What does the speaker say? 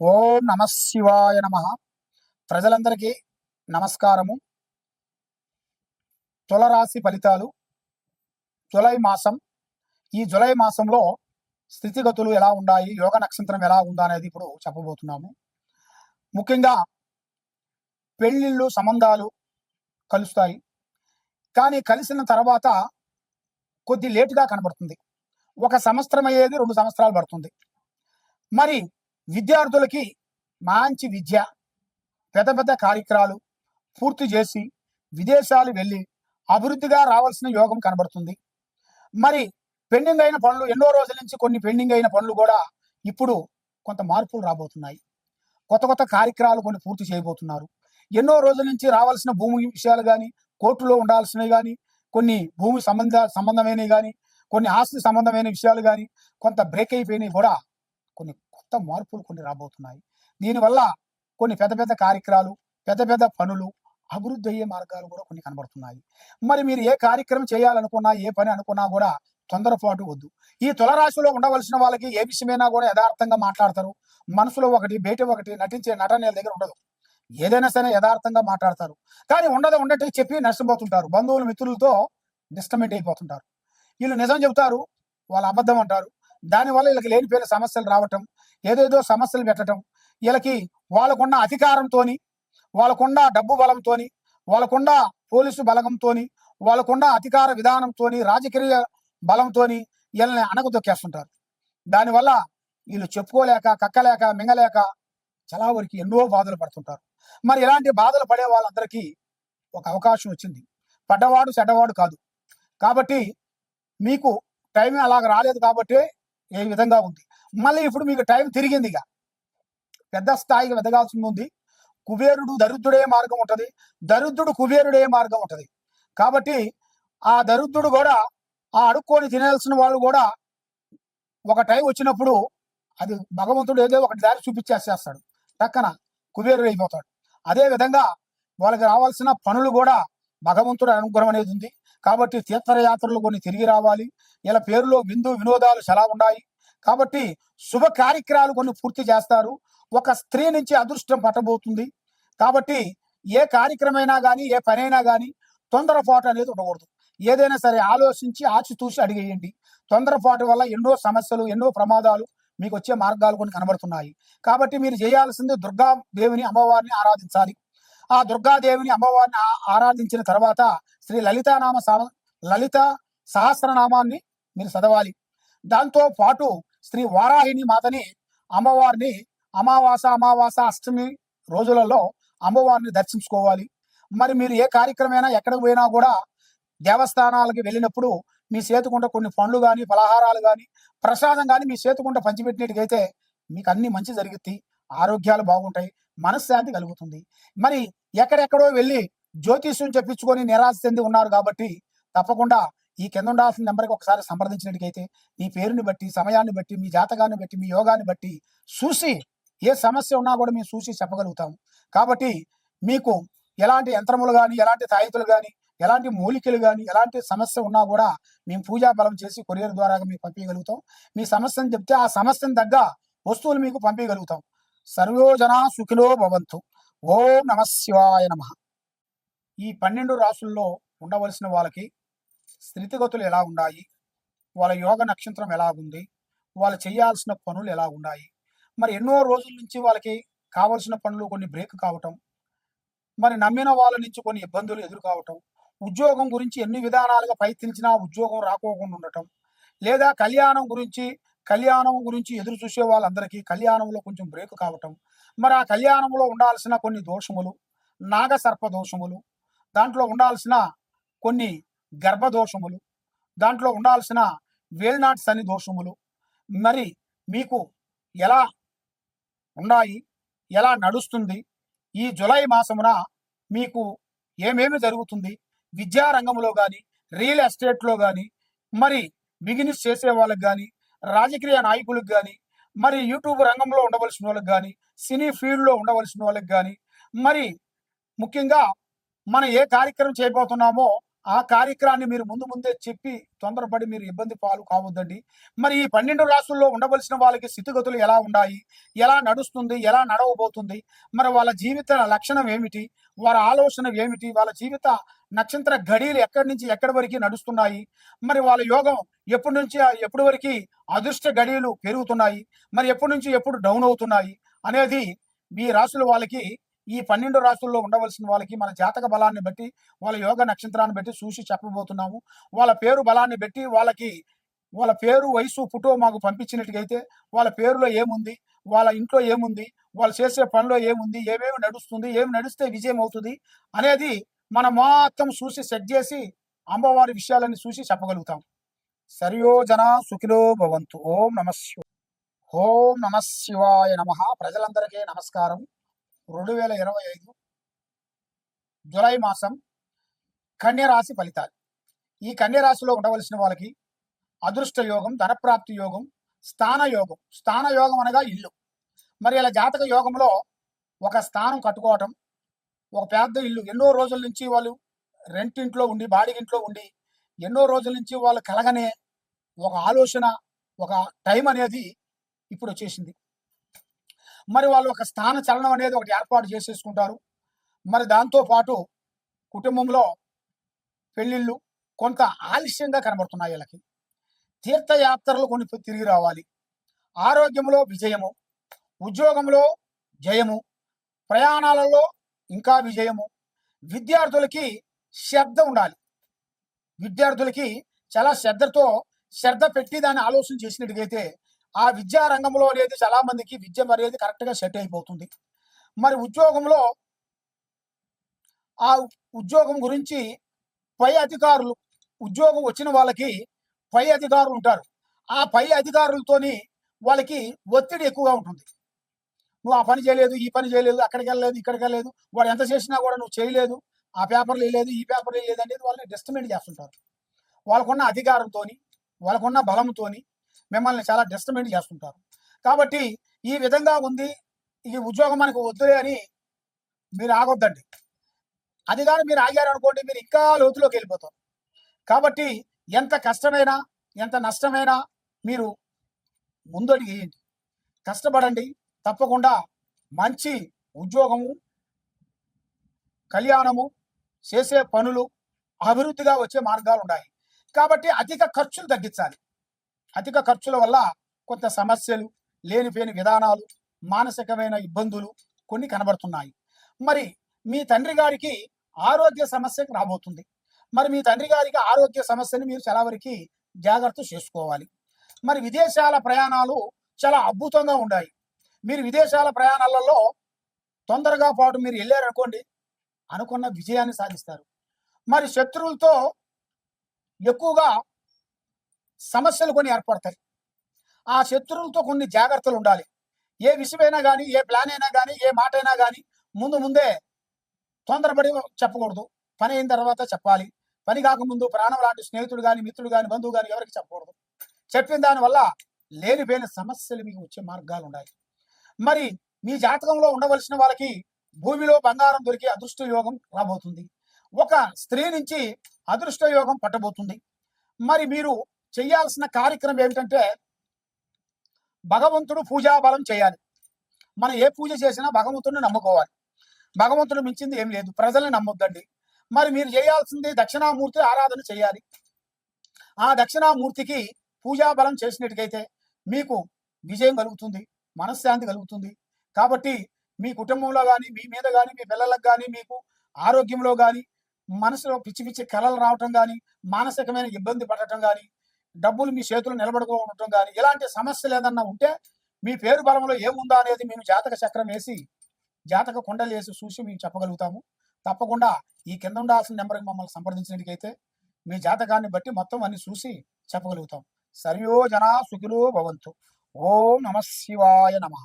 ఓం నమ శివాయ నమ. ప్రజలందరికీ నమస్కారము. తులరాశి ఫలితాలు జులై మాసం. ఈ జులై మాసంలో స్థితిగతులు ఎలా ఉన్నాయి, యోగ నక్షత్రం ఎలా ఉందా అనేది ఇప్పుడు చెప్పబోతున్నాము. ముఖ్యంగా పెళ్ళిళ్ళు సంబంధాలు కలుస్తాయి, కానీ కలిసిన తర్వాత కొద్ది లేటుగా కనబడుతుంది. 1 సంవత్సరం అయ్యేది 2 సంవత్సరాలు పడుతుంది. మరి విద్యార్థులకి మంచి విద్య, పెద్ద పెద్ద కార్యక్రమాలు పూర్తి చేసి విదేశాలు వెళ్ళి అభివృద్ధిగా రావాల్సిన యోగం కనబడుతుంది. మరి పెండింగ్ అయిన పనులు, ఎన్నో రోజుల నుంచి కొన్ని పెండింగ్ అయిన పనులు కూడా ఇప్పుడు కొంత మార్పులు రాబోతున్నాయి. కొత్త కొత్త కార్యక్రమాలు కొన్ని పూర్తి చేయబోతున్నారు. ఎన్నో రోజుల నుంచి రావాల్సిన భూమి విషయాలు కానీ, కోర్టులో ఉండాల్సినవి కానీ, కొన్ని భూమి సంబంధమైనవి కానీ, కొన్ని ఆస్తి సంబంధమైన విషయాలు కానీ కొంత బ్రేక్ అయిపోయినవి కూడా కొన్ని కొత్త మార్పులు కొన్ని రాబోతున్నాయి. దీనివల్ల కొన్ని పెద్ద పెద్ద కార్యక్రమాలు, పెద్ద పెద్ద పనులు, అభివృద్ధి అయ్యే మార్గాలు కూడా కొన్ని కనబడుతున్నాయి. మరి మీరు ఏ కార్యక్రమం చేయాలనుకున్నా, ఏ పని అనుకున్నా కూడా తొందరపాటు వద్దు. ఈ తులరాశిలో ఉండవలసిన వాళ్ళకి ఏ విషయమైనా కూడా యథార్థంగా మాట్లాడతారు. మనసులో ఒకటి, బయట ఒకటి, నటించే నటన దగ్గర ఉండదు. ఏదైనా సరే యథార్థంగా మాట్లాడతారు. కానీ ఉండట్టు చెప్పి నష్టపోతుంటారు. బంధువులు, మిత్రులతో డిస్టర్బెంట్ అయిపోతుంటారు. వీళ్ళు నిజం చెబుతారు, వాళ్ళు అబద్ధం అంటారు. దానివల్ల వీళ్ళకి లేనిపోయిన సమస్యలు రావటం, ఏదేదో సమస్యలు పెట్టడం, వీళ్ళకి వాళ్ళకున్న అధికారంతో, వాళ్ళకున్న డబ్బు బలంతో, వాళ్ళకున్న పోలీసు బలంతో, వాళ్ళకున్న అధికార విధానంతో, రాజకీయ బలంతో వీళ్ళని అణగదొక్కేస్తుంటారు. దానివల్ల వీళ్ళు చెప్పుకోలేక, కక్కలేక, మింగలేక చాలా వరకు ఎన్నో బాధలు పడుతుంటారు. మరి ఇలాంటి బాధలు పడే వాళ్ళందరికీ ఒక అవకాశం వచ్చింది. పడ్డవాడు చెడ్డవాడు కాదు. కాబట్టి మీకు టైం అలాగ రాలేదు కాబట్టి ఏ విధంగా ఉంది. మళ్ళీ ఇప్పుడు మీకు టైం తిరిగింది. ఇక పెద్ద స్థాయికి ఎదగాల్సి ఉంది. కుబేరుడు దరిద్రుడే మార్గం ఉంటుంది, దరిద్రుడు కుబేరుడే మార్గం ఉంటుంది. కాబట్టి ఆ దరిద్రుడు కూడా, ఆ అడుక్కొని తినాల్సిన వాళ్ళు కూడా ఒక టైం వచ్చినప్పుడు అది భగవంతుడు ఏదో ఒకటి దారి చూపించేసేస్తాడు, పక్కన కుబేరుడు అయిపోతాడు. అదే విధంగా వాళ్ళకి రావాల్సిన పనులు కూడా భగవంతుడు అనుగ్రహం అనేది ఉంది. కాబట్టి తీర్థయాత్రలు కొన్ని తిరిగి రావాలి. ఇలా పేరులో విందు వినోదాలు చాలా ఉన్నాయి. కాబట్టి శుభ కార్యక్రమాలు కొన్ని పూర్తి చేస్తారు. ఒక స్త్రీ నుంచి అదృష్టం పట్టబోతుంది. కాబట్టి ఏ కార్యక్రమైనా కానీ, ఏ పనైనా కానీ తొందరపాటు అనేది ఉండకూడదు. ఏదైనా సరే ఆలోచించి ఆచితూచి అడిగేయండి. తొందరపాటు వల్ల ఎన్నో సమస్యలు, ఎన్నో ప్రమాదాలు మీకు వచ్చే మార్గాలు కొన్ని కనబడుతున్నాయి. కాబట్టి మీరు చేయాల్సింది దుర్గాదేవిని, అమ్మవారిని ఆరాధించాలి. ఆ దుర్గాదేవిని, అమ్మవారిని ఆరాధించిన తర్వాత శ్రీ లలిత సహస్రనామాన్ని మీరు చదవాలి. దాంతో పాటు శ్రీ వారాహిని మాతని, అమ్మవారిని అమావాస అష్టమి రోజులలో అమ్మవారిని దర్శించుకోవాలి. మరి మీరు ఏ కార్యక్రమైనా, ఎక్కడికి పోయినా కూడా దేవస్థానాలకి వెళ్ళినప్పుడు మీ చేతుకుంట కొన్ని పండ్లు కానీ, పలహారాలు కానీ, ప్రసాదం కానీ మీ చేతుకుంట పంచిపెట్టినట్టుగైతే మీకు అన్ని మంచి జరుగుతాయి, ఆరోగ్యాలు బాగుంటాయి, మనశ్శాంతి కలుగుతుంది. మరి ఎక్కడెక్కడో వెళ్ళి జ్యోతిష్యం చెప్పించుకొని నిరాశ చెంది ఉన్నారు కాబట్టి తప్పకుండా ఈ కింద ఉండాల్సిన నెంబర్కి ఒకసారి సంప్రదించినట్టుగైతే మీ పేరుని బట్టి, సమయాన్ని బట్టి, మీ జాతకాన్ని బట్టి, మీ యోగాన్ని బట్టి చూసి ఏ సమస్య ఉన్నా కూడా మేము చూసి చెప్పగలుగుతాము. కాబట్టి మీకు ఎలాంటి యంత్రములు కానీ, ఎలాంటి తాయితులు కానీ, ఎలాంటి మూలికలు కానీ, ఎలాంటి సమస్య ఉన్నా కూడా మేము పూజా బలం చేసి కొరియర్ ద్వారా మీకు పంపించగలుగుతాం. మీ సమస్యను చెప్తే ఆ సమస్యను తగ్గ వస్తువులు మీకు పంపించగలుగుతాం. సర్వోజనా సుఖినో భవంతు. ఓం నమ శివాయ నమ. ఈ 12 రాసుల్లో ఉండవలసిన వాళ్ళకి స్థితిగతులు ఎలా ఉన్నాయి, వాళ్ళ యోగ నక్షత్రం ఎలా ఉంది, వాళ్ళు చేయాల్సిన పనులు ఎలా ఉన్నాయి, మరి ఎన్నో రోజుల నుంచి వాళ్ళకి కావలసిన పనులు కొన్ని బ్రేక్ కావటం, మరి నమ్మిన వాళ్ళ నుంచి కొన్ని ఇబ్బందులు ఎదుర్కోవటం, ఉద్యోగం గురించి ఎన్ని విధానాలుగా ప్రయత్నించినా ఉద్యోగం రాకోకుండా ఉండటం, లేదా కళ్యాణం గురించి ఎదురు చూసే వాళ్ళందరికీ కళ్యాణంలో కొంచెం బ్రేక్ కావటం, మరి ఆ కళ్యాణంలో ఉండాల్సిన కొన్ని దోషములు, నాగసర్ప దోషములు, దాంట్లో ఉండాల్సిన కొన్ని గర్భదోషములు, దాంట్లో ఉండాల్సిన వేల్నాటి శని దోషములు మరి మీకు ఎలా ఉన్నాయి, ఎలా నడుస్తుంది, ఈ జులై మాసమున మీకు ఏమేమి జరుగుతుంది, విద్యారంగంలో కానీ, రియల్ ఎస్టేట్లో కానీ, మరి బిజినెస్ చేసే వాళ్ళకి కానీ, రాజకీయ నాయకులకు కానీ, మరి యూట్యూబ్ రంగంలో ఉండవలసిన వాళ్ళకి కానీ, సినీ ఫీల్డ్లో ఉండవలసిన వాళ్ళకి కానీ, మరి ముఖ్యంగా మనం ఏ కార్యక్రమం చేయబోతున్నామో ఆ కార్యక్రమాన్ని మీరు ముందు ముందే చెప్పి తొందరపడి మీరు ఇబ్బంది పాలు కావద్దండి. మరి ఈ 12 రాసుల్లో ఉండవలసిన వాళ్ళకి స్థితిగతులు ఎలా ఉన్నాయి? ఎలా నడుస్తుంది? ఎలా నడవబోతుంది? మరి వాళ్ళ జీవిత లక్షణం ఏమిటి? వారి ఆలోచన ఏమిటి? వాళ్ళ జీవిత నక్షత్ర ఘడియలు ఎక్కడి నుంచి ఎక్కడి వరకు నడుస్తున్నాయి? మరి వాళ్ళ యోగం ఎప్పటి నుంచి ఎప్పటి వరకు అదృష్ట గడియలు పెరుగుతున్నాయి? మరి ఎప్పటి నుంచి ఎప్పుడు డౌన్ అవుతున్నాయి? అనేది మీ రాసుల వాళ్ళకి ఈ 12 రాసుల్లో ఉండవలసిన వాళ్ళకి మన జాతక బలాన్ని బట్టి వాళ్ళ యోగ నక్షత్రాన్ని బట్టి చూసి చెప్పబోతున్నాము. వాళ్ళ పేరు బలాన్ని బట్టి వాళ్ళ పేరు వయసు ఫోటో మాకు పంపించినట్టుగైతే వాళ్ళ పేరులో ఏముంది, వాళ్ళ ఇంట్లో ఏముంది, వాళ్ళు చేసే పనిలో ఏముంది, ఏమేమి నడుస్తుంది, ఏమి నడిస్తే విజయం అవుతుంది అనేది మనం మొత్తం చూసి సెట్ చేసి అమ్మవారి విషయాలన్నీ చూసి చెప్పగలుగుతాం. సర్వో జన సుఖినో భవంతు. ఓం నమ శివాయ నమ. ప్రజలందరికీ నమస్కారం. 2025 జులై మాసం కన్యరాశి ఫలితాలు. ఈ కన్యరాశిలో ఉండవలసిన వాళ్ళకి అదృష్ట యోగం, ధనప్రాప్తి యోగం, స్థాన యోగం అనగా ఇల్లు. మరి ఇలా జాతక యోగంలో ఒక స్థానం కట్టుకోవటం, ఒక పెద్ద ఇల్లు, ఎన్నో రోజుల నుంచి వాళ్ళు రెంటింట్లో ఉండి బాడిగింట్లో ఉండి ఎన్నో రోజుల నుంచి వాళ్ళు కలగనే ఒక ఆలోచన, ఒక టైం అనేది ఇప్పుడు వచ్చేసింది. మరి వాళ్ళు ఒక స్థాన చలనం అనేది ఒకటి ఏర్పాటు చేసేసుకుంటారు. మరి దాంతో పాటు కుటుంబంలో పెళ్ళిళ్ళు కొంత ఆలస్యంగా కనబడుతున్నాయి. వీళ్ళకి తీర్థయాత్రలు కొన్ని తిరిగి రావాలి. ఆరోగ్యంలో విజయము, ఉద్యోగంలో జయము, ప్రయాణాలలో ఇంకా విజయము. విద్యార్థులకి శ్రద్ధ ఉండాలి. విద్యార్థులకి చాలా శ్రద్ధ పెట్టి దాన్ని ఆలోచన చేసినట్టుగైతే ఆ విద్యా రంగంలో అనేది చాలా మందికి విద్య అనేది కరెక్ట్గా సెట్ అయిపోతుంది. మరి ఉద్యోగంలో ఆ ఉద్యోగం గురించి పై అధికారులు, ఉద్యోగం వచ్చిన వాళ్ళకి పై అధికారులు ఉంటారు. ఆ పై అధికారులతోని వాళ్ళకి ఒత్తిడి ఎక్కువగా ఉంటుంది. నువ్వు ఆ పని చేయలేదు, ఈ పని చేయలేదు, అక్కడికి వెళ్ళలేదు, ఇక్కడికి వెళ్ళలేదు, వాడు ఎంత చేసినా కూడా నువ్వు చేయలేదు, ఆ పేపర్లు వేయలేదు, ఈ పేపర్లు వేయలేదు అనేది వాళ్ళని డిస్టర్బెంట్ చేస్తుంటారు. వాళ్ళకున్న అధికారంతో, వాళ్ళకున్న బలంతో మిమ్మల్ని చాలా డిస్టర్బెంట్ చేస్తుంటారు. కాబట్టి ఈ విధంగా ఉంది, ఈ ఉద్యోగం మనకు వద్దులే అని మీరు ఆగొద్దండి. అది కానీ మీరు ఆగారు అనుకోండి, మీరు ఇంకా లోతులోకి వెళ్ళిపోతారు. కాబట్టి ఎంత కష్టమైనా ఎంత నష్టమైనా మీరు ముందడుగు వేయండి, కష్టపడండి. తప్పకుండా మంచి ఉద్యోగము, కళ్యాణము, చేసే పనులు, అభివృద్ధిగా వచ్చే మార్గాలు ఉన్నాయి. కాబట్టి అధిక ఖర్చులు తగ్గించాలి. అధిక ఖర్చుల వల్ల కొంత సమస్యలు, లేనిపోయిన విధానాలు, మానసికమైన ఇబ్బందులు కొన్ని కనబడుతున్నాయి. మరి మీ తండ్రి గారికి ఆరోగ్య సమస్యకు రాబోతుంది. మరి మీ తండ్రి గారికి ఆరోగ్య సమస్యని మీరు చాలా వరకు జాగ్రత్త చేసుకోవాలి. మరి విదేశాల ప్రయాణాలు చాలా అద్భుతంగా ఉన్నాయి. మీరు విదేశాల ప్రయాణాలలో తొందరగా పాటు మీరు వెళ్ళారనుకోండి, అనుకున్న విజయాన్ని సాధిస్తారు. మరి శత్రువులతో ఎక్కువగా సమస్యలు కొన్ని ఏర్పడతాయి. ఆ శత్రువులతో కొన్ని జాగ్రత్తలు ఉండాలి. ఏ విషయమైనా కానీ, ఏ ప్లాన్ అయినా కానీ, ఏ మాట అయినా కానీ ముందే తొందరపడి చెప్పకూడదు. పని అయిన తర్వాత చెప్పాలి. పని కాకముందు ప్రాణం లాంటి స్నేహితుడు కానీ, మిత్రుడు కానీ, బంధువు కానీ ఎవరికి చెప్పకూడదు. చెప్పిన దానివల్ల లేనిపోయిన సమస్యలు మీకు వచ్చే మార్గాలు ఉన్నాయి. మరి మీ జాతకంలో ఉండవలసిన వాళ్ళకి భూమిలో బంగారం దొరికి అదృష్ట యోగం రాబోతుంది. ఒక స్త్రీ నుంచి అదృష్ట యోగం పట్టబోతుంది. మరి మీరు చేయాల్సిన కార్యక్రమం ఏమిటంటే భగవంతుడు పూజా బలం చేయాలి. మనం ఏ పూజ చేసినా భగవంతుడిని నమ్ముకోవాలి. భగవంతుడు మించింది ఏం లేదు. ప్రజల్ని నమ్మొద్దండి. మరి మీరు చేయాల్సింది దక్షిణామూర్తి ఆరాధన చేయాలి. ఆ దక్షిణామూర్తికి పూజా బలం చేసినట్టుకైతే మీకు విజయం కలుగుతుంది, మనశ్శాంతి కలుగుతుంది. కాబట్టి మీ కుటుంబంలో కానీ, మీ మీద కానీ, మీ పిల్లలకు కానీ, మీకు ఆరోగ్యంలో కానీ, మనసులో పిచ్చి పిచ్చి కలలు రావటం కానీ, మానసికమైన ఇబ్బంది పడటం కానీ, డబ్బులు మీ చేతులు నిలబడుకోవటం కానీ, ఇలాంటి సమస్యలు ఏదన్నా ఉంటే మీ పేరు బలంలో ఏముందా అనేది మేము జాతక చక్రం వేసి, జాతక కుండలు వేసి చూసి మేము చెప్పగలుగుతాము. తప్పకుండా ఈ కింద ఉండాల్సిన నెంబర్కి మమ్మల్ని సంప్రదించినట్టుకైతే మీ జాతకాన్ని బట్టి మొత్తం అన్ని చూసి చెప్పగలుగుతాం. సర్వో జనా సుఖినో భవంతు. ఓం నమ శివాయ నమః.